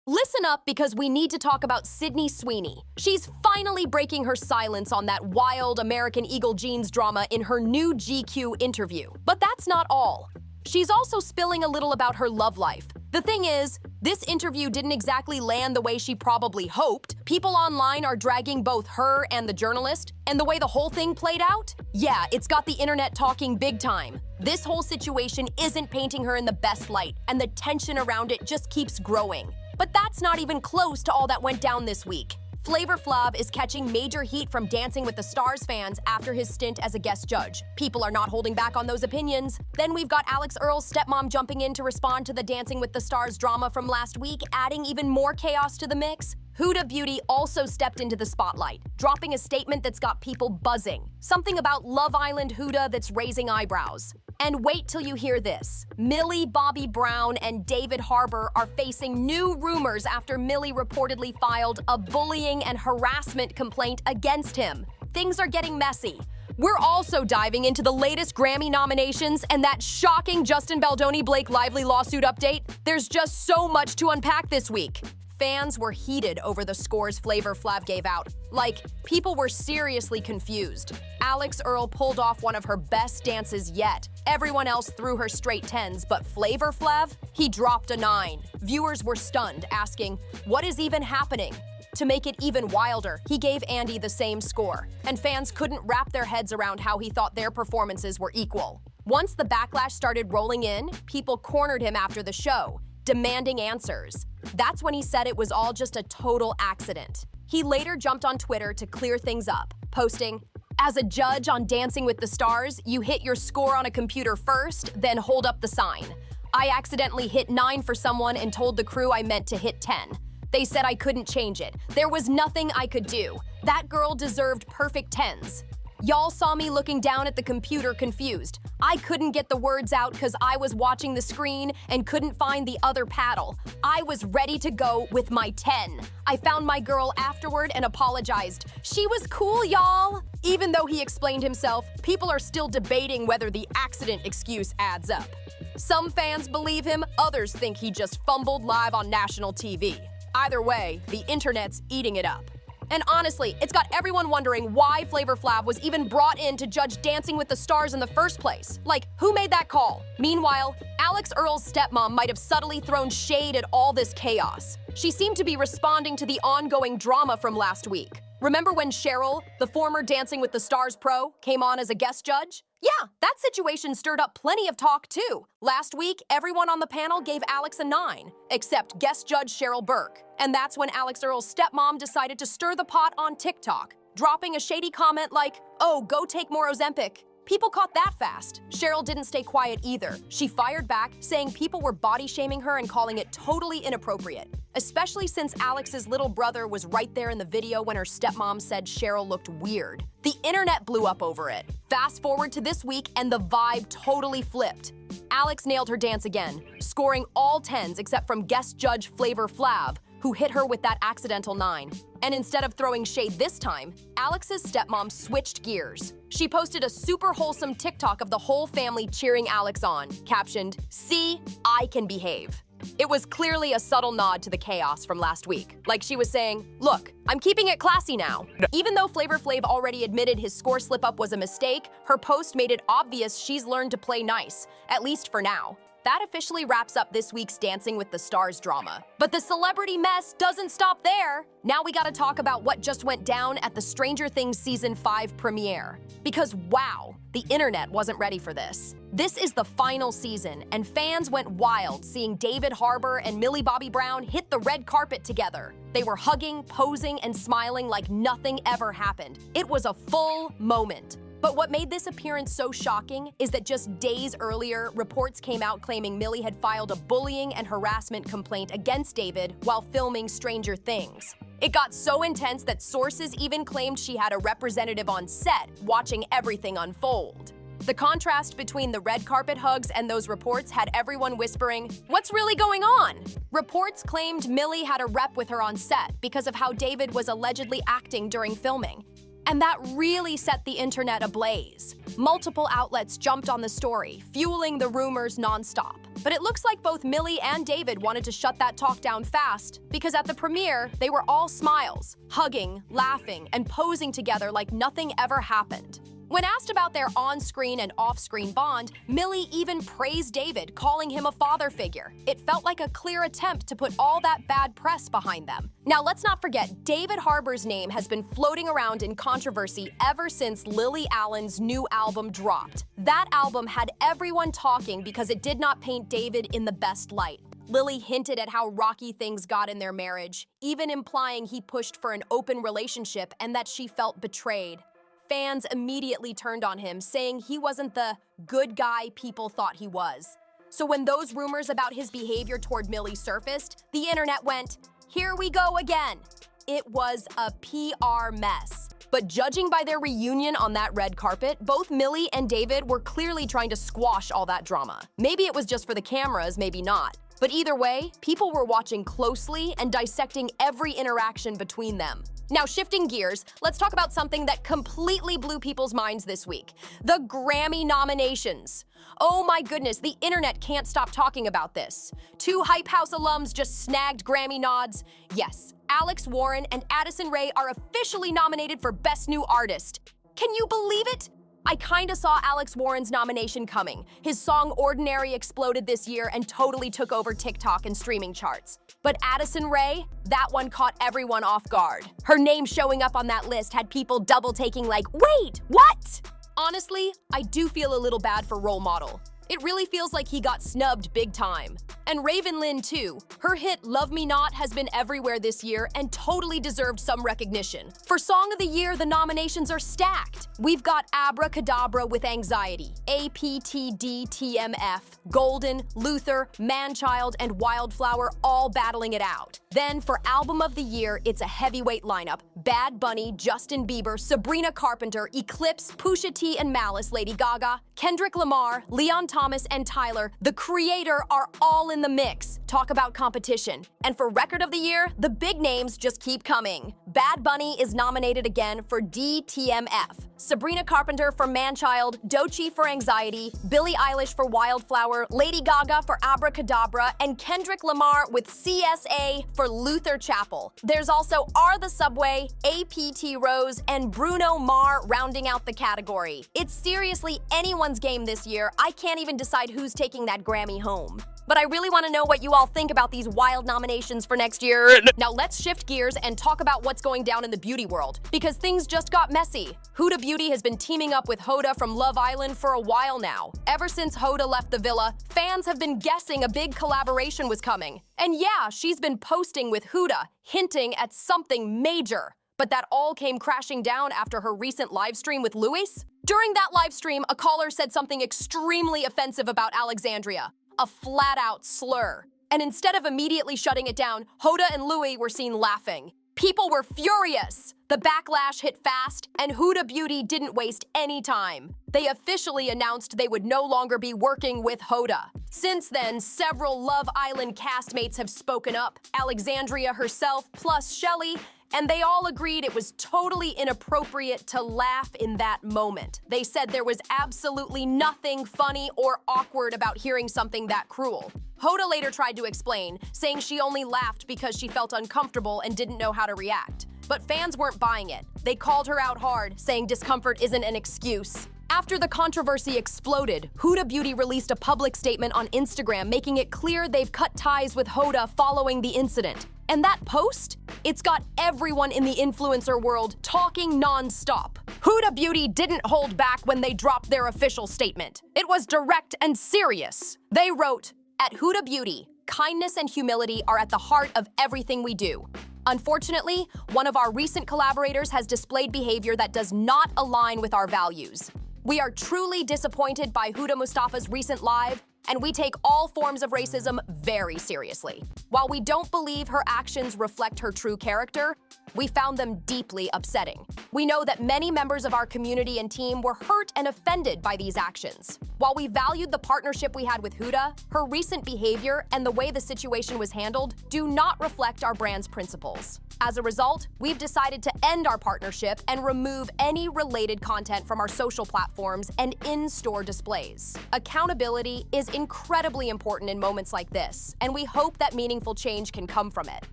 Listen up because we need to talk about Sydney Sweeney. She's finally breaking her silence on that wild American Eagle jeans drama in her new GQ interview. But that's not all. She's also spilling a little about her love life. The thing is, this interview didn't exactly land the way she probably hoped. People online are dragging both her and the journalist, and the way the whole thing played out? Yeah, it's got the internet talking big time. This whole situation isn't painting her in the best light, and the tension around it just keeps growing. But that's not even close to all that went down this week. Flavor Flav is catching major heat from Dancing with the Stars fans after his stint as a guest judge. People are not holding back on those opinions. Then we've got Alex Earl's stepmom jumping in to respond to the Dancing with the Stars drama from last week, adding even more chaos to the mix. Huda Beauty also stepped into the spotlight, dropping a statement that's got people buzzing. Something about Love Island Huda that's raising eyebrows. And wait till you hear this. Millie Bobby Brown and David Harbour are facing new rumors after Millie reportedly filed a bullying and harassment complaint against him. Things are getting messy. We're also diving into the latest Grammy nominations and that shocking Justin Baldoni-Lively lawsuit update. There's just so much to unpack this week. Fans were heated over the scores Flavor Flav gave out. Like, people were seriously confused. Alex Earl pulled off one of her best dances yet. Everyone else threw her straight 10s, but Flavor Flav? He dropped a 9. Viewers were stunned, asking, what is even happening? To make it even wilder, he gave Andy the same score, and fans couldn't wrap their heads around how he thought their performances were equal. Once the backlash started rolling in, people cornered him after the show, demanding answers. That's when he said it was all just a total accident. He later jumped on Twitter to clear things up, posting, as a judge on Dancing with the Stars, you hit your score on a computer first, then hold up the sign. I accidentally hit 9 for someone and told the crew I meant to hit 10. They said I couldn't change it. There was nothing I could do. That girl deserved perfect 10s. Y'all saw me looking down at the computer confused. I couldn't get the words out because I was watching the screen and couldn't find the other paddle. I was ready to go with my 10. I found my girl afterward and apologized. She was cool, y'all. Even though he explained himself, people are still debating whether the accident excuse adds up. Some fans believe him, others think he just fumbled live on national TV. Either way, the internet's eating it up. And honestly, it's got everyone wondering why Flavor Flav was even brought in to judge Dancing with the Stars in the first place. Like, who made that call? Meanwhile, Alex Earl's stepmom might have subtly thrown shade at all this chaos. She seemed to be responding to the ongoing drama from last week. Remember when Cheryl, the former Dancing with the Stars pro, came on as a guest judge? Yeah, that situation stirred up plenty of talk too. Last week, everyone on the panel gave Alex a 9, except guest judge Cheryl Burke. And that's when Alex Earl's stepmom decided to stir the pot on TikTok, dropping a shady comment like, oh, go take more Ozempic. People caught that fast. Cheryl didn't stay quiet either. She fired back, saying people were body-shaming her and calling it totally inappropriate, especially since Alex's little brother was right there in the video when her stepmom said Cheryl looked weird. The internet blew up over it. Fast forward to this week and the vibe totally flipped. Alex nailed her dance again, scoring all 10s except from guest judge Flavor Flav, who hit her with that accidental 9. And instead of throwing shade this time, Alex's stepmom switched gears. She posted a super wholesome TikTok of the whole family cheering Alex on, captioned, "See, I can behave." It was clearly a subtle nod to the chaos from last week. Like she was saying, look, I'm keeping it classy now. Even though Flavor Flav already admitted his score slip-up was a mistake, her post made it obvious she's learned to play nice, at least for now. That officially wraps up this week's Dancing with the Stars drama. But the celebrity mess doesn't stop there. Now we gotta talk about what just went down at the Stranger Things Season 5 premiere. Because wow, the internet wasn't ready for this. This is the final season, and fans went wild seeing David Harbour and Millie Bobby Brown hit the red carpet together. They were hugging, posing, and smiling like nothing ever happened. It was a full moment. But what made this appearance so shocking is that just days earlier, reports came out claiming Millie had filed a bullying and harassment complaint against David while filming Stranger Things. It got so intense that sources even claimed she had a representative on set watching everything unfold. The contrast between the red carpet hugs and those reports had everyone whispering, "What's really going on?" Reports claimed Millie had a rep with her on set because of how David was allegedly acting during filming. And that really set the internet ablaze. Multiple outlets jumped on the story, fueling the rumors nonstop. But it looks like both Millie and David wanted to shut that talk down fast, because at the premiere, they were all smiles, hugging, laughing, and posing together like nothing ever happened. When asked about their on-screen and off-screen bond, Millie even praised David, calling him a father figure. It felt like a clear attempt to put all that bad press behind them. Now, let's not forget, David Harbour's name has been floating around in controversy ever since Lily Allen's new album dropped. That album had everyone talking because it did not paint David in the best light. Lily hinted at how rocky things got in their marriage, even implying he pushed for an open relationship and that she felt betrayed. Fans immediately turned on him, saying he wasn't the good guy people thought he was. So when those rumors about his behavior toward Millie surfaced, the internet went, "Here we go again." It was a PR mess. But judging by their reunion on that red carpet, both Millie and David were clearly trying to squash all that drama. Maybe it was just for the cameras, maybe not. But either way, people were watching closely and dissecting every interaction between them. Now, shifting gears, let's talk about something that completely blew people's minds this week: the Grammy nominations. Oh my goodness, the internet can't stop talking about this. 2 Hype House alums just snagged Grammy nods. Yes, Alex Warren and Addison Rae are officially nominated for Best New Artist. Can you believe it? I kinda saw Alex Warren's nomination coming. His song Ordinary exploded this year and totally took over TikTok and streaming charts. But Addison Rae, that one caught everyone off guard. Her name showing up on that list had people double-taking like, wait, what? Honestly, I do feel a little bad for Role Model. It really feels like he got snubbed big time. And Raven Lynn too. Her hit Love Me Not has been everywhere this year and totally deserved some recognition. For Song of the Year, the nominations are stacked. We've got Abracadabra with Anxiety, APTDTMF, Golden, Luther, Manchild, and Wildflower all battling it out. Then for Album of the Year, it's a heavyweight lineup. Bad Bunny, Justin Bieber, Sabrina Carpenter, Eclipse, Pusha T and Malice, Lady Gaga, Kendrick Lamar, Leon Thomas, and Tyler, the Creator, are all in the mix. Talk about competition. And for Record of the Year, the big names just keep coming. Bad Bunny is nominated again for DTMF, Sabrina Carpenter for Manchild, Doechii for Anxiety, Billie Eilish for Wildflower, Lady Gaga for Abracadabra, and Kendrick Lamar with CSA for Luther Chapel. There's also Are the Subway, APT Rose, and Bruno Mars rounding out the category. It's seriously anyone's game this year. I can't even decide who's taking that Grammy home. But I really want to know what you all think about these wild nominations for next year. Now let's shift gears and talk about what's going down in the beauty world, because things just got messy. Huda Beauty has been teaming up with Hoda from Love Island for a while now. Ever since Hoda left the villa, fans have been guessing a big collaboration was coming. And yeah, she's been posting with Huda, hinting at something major. But that all came crashing down after her recent live stream with Luis. During that live stream, a caller said something extremely offensive about Alexandria. A flat-out slur. And instead of immediately shutting it down, Hoda and Louis were seen laughing. People were furious. The backlash hit fast, and Huda Beauty didn't waste any time. They officially announced they would no longer be working with Hoda. Since then, several Love Island castmates have spoken up, Alexandria herself plus Shelly, and they all agreed it was totally inappropriate to laugh in that moment. They said there was absolutely nothing funny or awkward about hearing something that cruel. Hoda later tried to explain, saying she only laughed because she felt uncomfortable and didn't know how to react. But fans weren't buying it. They called her out hard, saying discomfort isn't an excuse. After the controversy exploded, Huda Beauty released a public statement on Instagram making it clear they've cut ties with Hoda following the incident. And that post? It's got everyone in the influencer world talking non-stop. Huda Beauty didn't hold back when they dropped their official statement. It was direct and serious. They wrote, "At Huda Beauty, kindness and humility are at the heart of everything we do. Unfortunately, one of our recent collaborators has displayed behavior that does not align with our values. We are truly disappointed by Huda Mustafa's recent live and we take all forms of racism very seriously. While we don't believe her actions reflect her true character, we found them deeply upsetting. We know that many members of our community and team were hurt and offended by these actions. While we valued the partnership we had with Huda, her recent behavior and the way the situation was handled do not reflect our brand's principles. As a result, we've decided to end our partnership and remove any related content from our social platforms and in-store displays. Accountability is incredibly important in moments like this, and we hope that meaningful change can come from it.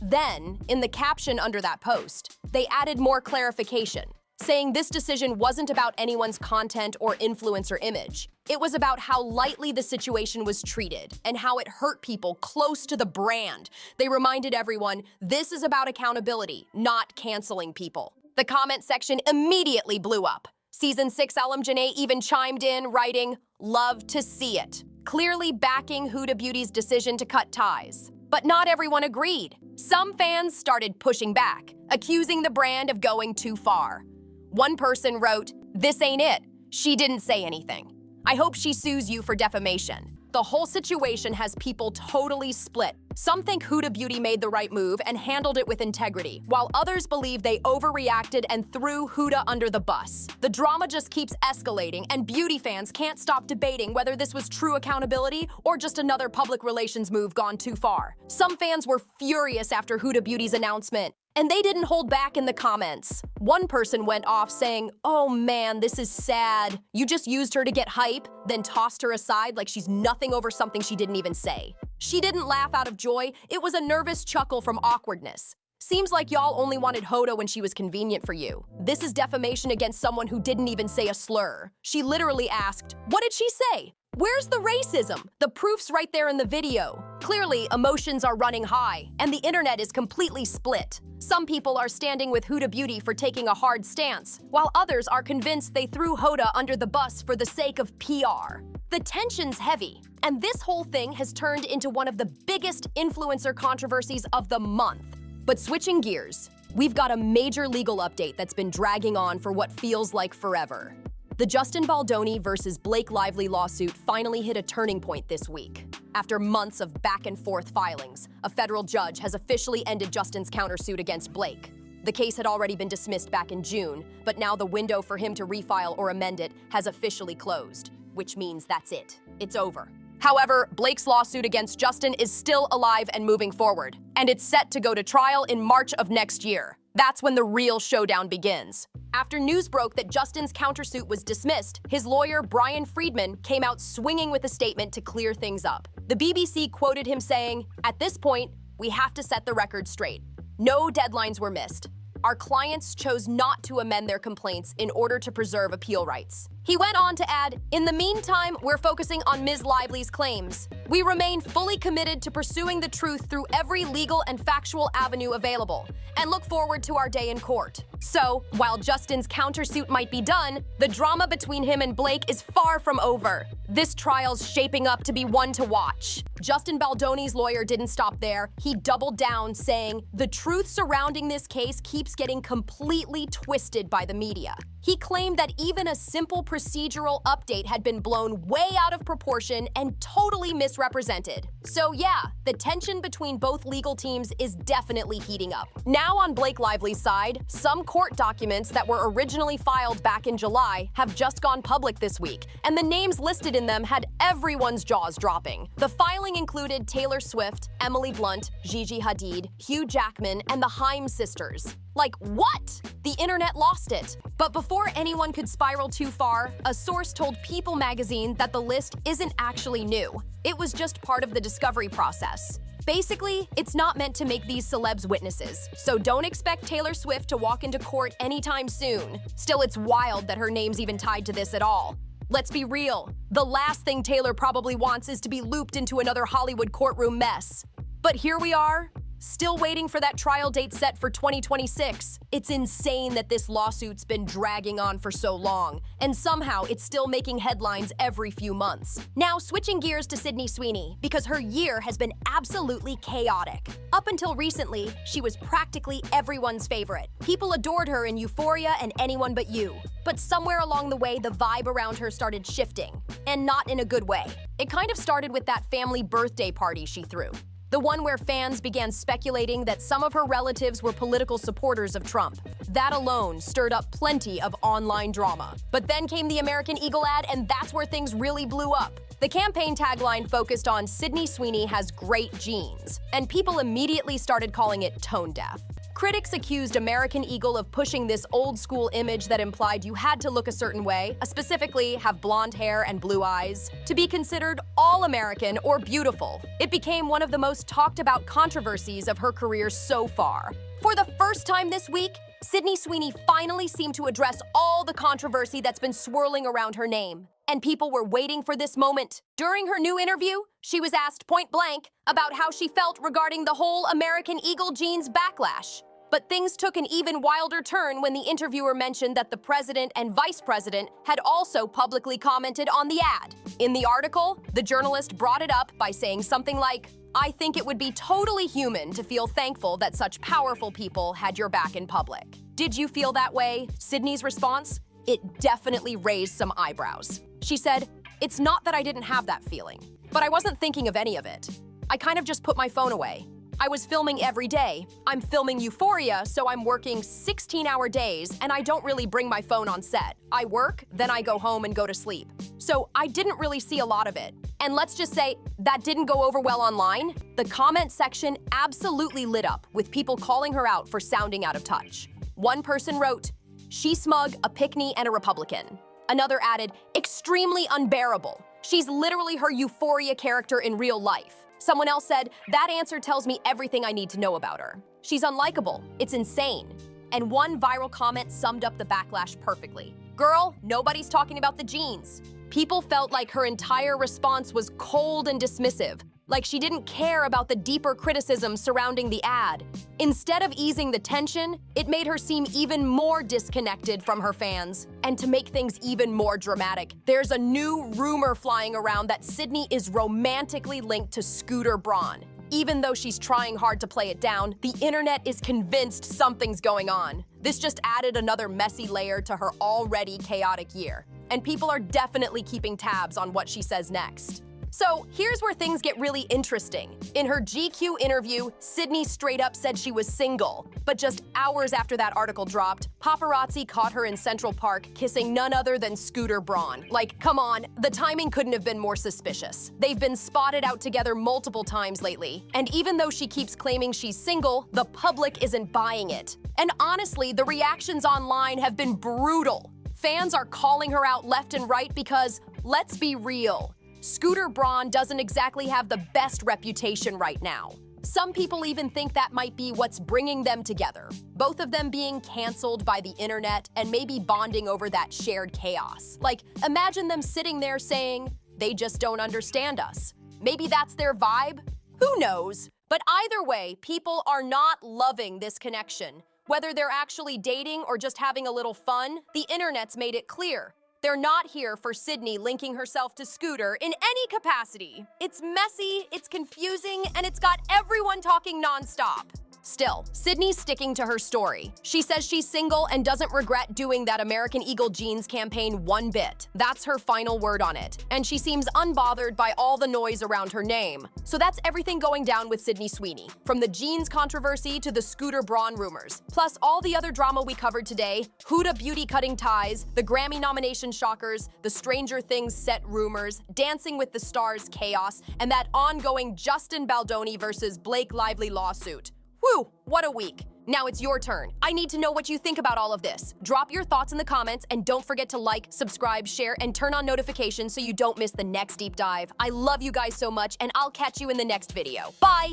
Then, in the caption under that post, they added more clarification, saying this decision wasn't about anyone's content or influencer image. It was about how lightly the situation was treated and how it hurt people close to the brand. They reminded everyone, this is about accountability, not canceling people. The comment section immediately blew up. Season 6 alum Janae even chimed in, writing, "Love to see it," clearly backing Huda Beauty's decision to cut ties. But not everyone agreed. Some fans started pushing back, accusing the brand of going too far. One person wrote, "This ain't it. She didn't say anything. I hope she sues you for defamation." The whole situation has people totally split. Some think Huda Beauty made the right move and handled it with integrity, while others believe they overreacted and threw Huda under the bus. The drama just keeps escalating, and beauty fans can't stop debating whether this was true accountability or just another public relations move gone too far. Some fans were furious after Huda Beauty's announcement, and they didn't hold back in the comments. One person went off saying, "Oh man, this is sad. You just used her to get hype, then tossed her aside like she's nothing over something she didn't even say." She didn't laugh out of joy, it was a nervous chuckle from awkwardness. Seems like y'all only wanted Huda when she was convenient for you. This is defamation against someone who didn't even say a slur. She literally asked, "What did she say? Where's the racism?" The proof's right there in the video. Clearly, emotions are running high, and the internet is completely split. Some people are standing with Huda Beauty for taking a hard stance, while others are convinced they threw Huda under the bus for the sake of PR. The tension's heavy, and this whole thing has turned into one of the biggest influencer controversies of the month. But switching gears, we've got a major legal update that's been dragging on for what feels like forever. The Justin Baldoni versus Baldoni-Lively lawsuit finally hit a turning point this week. After months of back-and-forth filings, a federal judge has officially ended Justin's countersuit against Blake. The case had already been dismissed back in June, but now the window for him to refile or amend it has officially closed, which means that's it. It's over. However, Blake's lawsuit against Justin is still alive and moving forward, and it's set to go to trial in March of next year. That's when the real showdown begins. After news broke that Justin's countersuit was dismissed, his lawyer, Brian Friedman, came out swinging with a statement to clear things up. The BBC quoted him saying, "At this point, we have to set the record straight. No deadlines were missed. Our clients chose not to amend their complaints in order to preserve appeal rights." He went on to add, "In the meantime, we're focusing on Ms. Lively's claims. We remain fully committed to pursuing the truth through every legal and factual avenue available, and look forward to our day in court." So, while Justin's countersuit might be done, the drama between him and Blake is far from over. This trial's shaping up to be one to watch. Justin Baldoni's lawyer didn't stop there. He doubled down, saying, "The truth surrounding this case keeps getting completely twisted by the media." He claimed that even a simple procedural update had been blown way out of proportion and totally misrepresented. So yeah, the tension between both legal teams is definitely heating up. Now on Blake Lively's side, some court documents that were originally filed back in July have just gone public this week, and the names listed in them had everyone's jaws dropping. The filing included Taylor Swift, Emily Blunt, Gigi Hadid, Hugh Jackman, and the Haim sisters. Like, what? The internet lost it. But before anyone could spiral too far, a source told People magazine that the list isn't actually new. It was just part of the discovery process. Basically, it's not meant to make these celebs witnesses, so don't expect Taylor Swift to walk into court anytime soon. Still, it's wild that her name's even tied to this at all. Let's be real. The last thing Taylor probably wants is to be looped into another Hollywood courtroom mess. But here we are, Still waiting for that trial date set for 2026. It's insane that this lawsuit's been dragging on for so long, and somehow it's still making headlines every few months. Now, switching gears to Sydney Sweeney, because her year has been absolutely chaotic. Up until recently, she was practically everyone's favorite. People adored her in Euphoria and Anyone But You. But somewhere along the way, the vibe around her started shifting, and not in a good way. It kind of started with that family birthday party she threw. The one where fans began speculating that some of her relatives were political supporters of Trump. That alone stirred up plenty of online drama. But then came the American Eagle ad, and that's where things really blew up. The campaign tagline focused on "Sydney Sweeney has great genes," and people immediately started calling it tone deaf. Critics accused American Eagle of pushing this old-school image that implied you had to look a certain way, specifically have blonde hair and blue eyes, to be considered all-American or beautiful. It became one of the most talked-about controversies of her career so far. For the first time this week, Sydney Sweeney finally seemed to address all the controversy that's been swirling around her name. And people were waiting for this moment. During her new interview, she was asked point-blank about how she felt regarding the whole American Eagle genes backlash. But things took an even wilder turn when the interviewer mentioned that the president and vice president had also publicly commented on the ad. In the article, the journalist brought it up by saying something like, "I think it would be totally human to feel thankful that such powerful people had your back in public." Did you feel that way? Sydney's response? It definitely raised some eyebrows. She said, "It's not that I didn't have that feeling, but I wasn't thinking of any of it. I kind of just put my phone away. I was filming every day. I'm filming Euphoria, so I'm working 16-hour days, and I don't really bring my phone on set. I work, then I go home and go to sleep. So I didn't really see a lot of it." And let's just say that didn't go over well online. The comment section absolutely lit up with people calling her out for sounding out of touch. One person wrote, "She's smug, a pick-me, and a Republican." Another added, "Extremely unbearable. She's literally her Euphoria character in real life." Someone else said, "That answer tells me everything I need to know about her. She's unlikable. It's insane." And one viral comment summed up the backlash perfectly. "Girl, nobody's talking about the genes." People felt like her entire response was cold and dismissive, like she didn't care about the deeper criticism surrounding the ad. Instead of easing the tension, it made her seem even more disconnected from her fans. And to make things even more dramatic, there's a new rumor flying around that Sydney is romantically linked to Scooter Braun. Even though she's trying hard to play it down, the internet is convinced something's going on. This just added another messy layer to her already chaotic year. And people are definitely keeping tabs on what she says next. So here's where things get really interesting. In her GQ interview, Sydney straight up said she was single. But just hours after that article dropped, paparazzi caught her in Central Park kissing none other than Scooter Braun. Like, come on, the timing couldn't have been more suspicious. They've been spotted out together multiple times lately. And even though she keeps claiming she's single, the public isn't buying it. And honestly, the reactions online have been brutal. Fans are calling her out left and right because, let's be real, Scooter Braun doesn't exactly have the best reputation right now. Some people even think that might be what's bringing them together, both of them being canceled by the internet and maybe bonding over that shared chaos. Like, imagine them sitting there saying, "They just don't understand us." Maybe that's their vibe? Who knows? But either way, people are not loving this connection. Whether they're actually dating or just having a little fun, the internet's made it clear. They're not here for Sydney linking herself to Scooter in any capacity. It's messy, it's confusing, and it's got everyone talking nonstop. Still, Sydney's sticking to her story. She says she's single and doesn't regret doing that American Eagle jeans campaign one bit. That's her final word on it. And she seems unbothered by all the noise around her name. So that's everything going down with Sydney Sweeney, from the jeans controversy to the Scooter Braun rumors. Plus all the other drama we covered today, Huda Beauty cutting ties, the Grammy nomination shockers, the Stranger Things set rumors, Dancing with the Stars chaos, and that ongoing Justin Baldoni versus Backlash lawsuit. Whew, what a week. Now it's your turn. I need to know what you think about all of this. Drop your thoughts in the comments and don't forget to like, subscribe, share, and turn on notifications so you don't miss the next deep dive. I love you guys so much and I'll catch you in the next video. Bye!